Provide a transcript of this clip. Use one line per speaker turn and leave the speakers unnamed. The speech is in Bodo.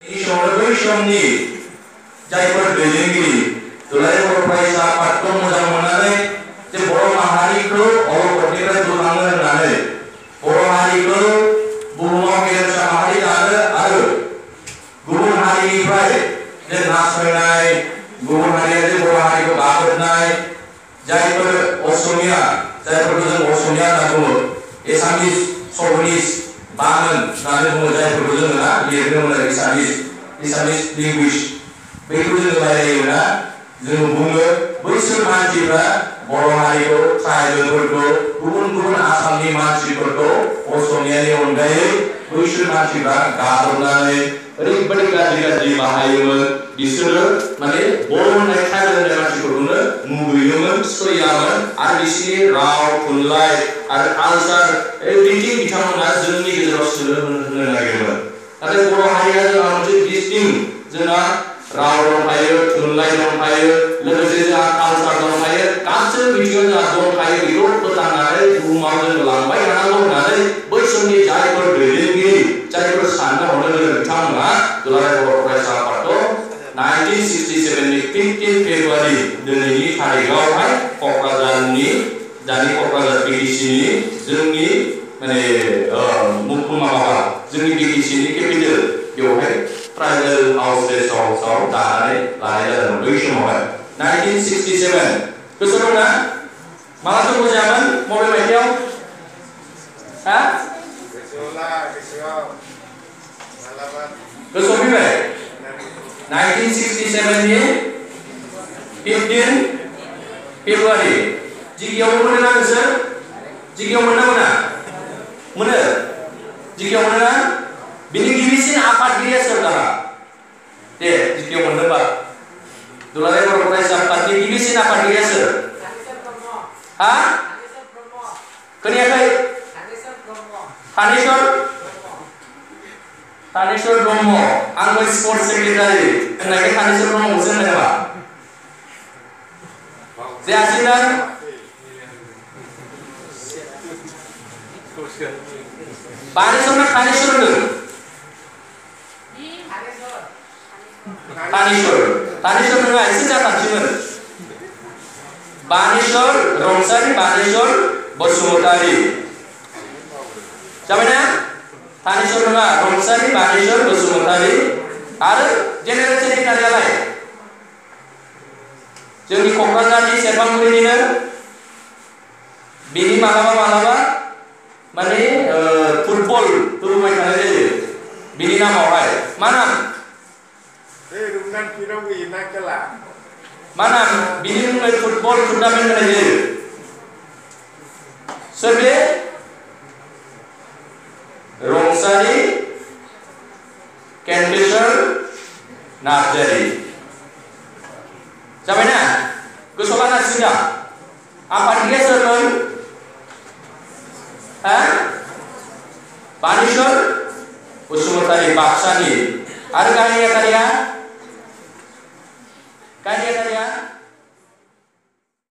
ini बै समनि जायफोर दैदेनगिरि दुलाराय बर' फरायसा आफादखौ मोजां मोननानै जे बर' माहारिखौ अलखदनिफ्राय बोखांनो होननानै बर' हारिखौ बुहुमाव गेरेमसा माहारि दानो आरो गुबुन हारिनिफ्राय जे नासयनाय गुबुन हारिया जे बर' हारिखौ गाग्लोबनाय जायफोर असमिया जायफोरखौ जों असमिया होनना बुङो एसामिस सभनिस बामोन होननानै बुङो जायफोरखौ जोङो ना लिरनो मोनो एसामिस लिंगुइस्ट बेखौ जोङो रायलायोना जोङो बुङो बैसोर मानसिफ्रा बर' हारिखौ ट्राइबेलफोरखौ गुबुन गुबुन आसामनि मानसिफोरखौ असमियानि अनगायै बैसोर मानसिफ्रा गाग्लोबनानै ओरैबायदि गाज्रि बाहायोमोन बिसोरो माने बर' होननाय ट्राइबेल होननाय मानसिफोरखौनो मुगैयोमोन सैयामोन आरो बिसोरनि राव थुनलाइ आरो कालचार एभ्रिथिं बिथांमोना जोंनि गेजेराव सोलोंहोनो नागिरोमोन नाथाय बर' हारिया जोंहा मोनसे डिस्टिंक्ट जोंहा राव दंखायो थुनलाइ दंखायो लोगोसे जोंहा कालचार दंखायो गासैबो बिथिङाव जोंहा दंखायो बेखौ फोथांनानै बुहुमाव जोङो लांबाय थानांगौ होननानै बै समनि जायफोर दैदेनगिरि जायफोर साननो हनो गोरों बिथांमोना दुलाराय बर' फरायसा आफादखौ 1967 नि 15 फेब्रुवारि दिनैनि तारिखआवहाय क'क्राझारनि दानि क'क्राझार बिटिसिनि जोंनि माने जोंनि बिटिसिनि केपिटेल बेवहाय ट्राइबेल हाउसआव दानानै लानाय जादोंमोन बै समावहाय 1967 गोसोआव दं ना माला जों जायामोन बबे मायथाइयाव हा गोसोआव फैबाय 1967 नि 15 फेब्रुवारि जिगियाव मोनो ना नोंसोर जिगियाव मोना मोनो जिगियाव मोना बिनि गिबिसिन आफादगिरिया सोर दाना दे जिगियाव मोनोबा दुलाराय बर' फरायसा आफादनि गिबिसिन आफादगिरिया सोर हा खोनायाखै थानेश्वर ब्रह्म आंबो स्पर्ट सेक्रेटारि होननायखाय थानेश्वर ब्रह्मखौसो होननाय नामा जायासै दा बानेश्वर ना थानेश्वर होनदों थानेश्वर नङा एसे जाथारसैमोन बानेश्वर रंसारि बानेश्वर बसुमतारी जाबाय ना थानेश्वर नङा रंसारि बानेश्वर बसुमतारी आरो जेनेरेल सेक्रेटारियालाय जोंनि क'क्राझारनि सेरफांगुरिनिनो बिनि मालाबा माने फुटबल होबाय थानाय जायो बिनि नामावहाय मा नाम मा नाम बिनि मुङै फुटबल टुर्नामेन्ट होनाय जायो सोर बे रंसारि केन्टेश्वर नार्जारि जाबाय ना गोसोआव लानांसिगोन दा आफादगिरिया सोरमोन बानेश्वर बसुमतारी बाक्सानि आरो गाहाय नेहाथारिया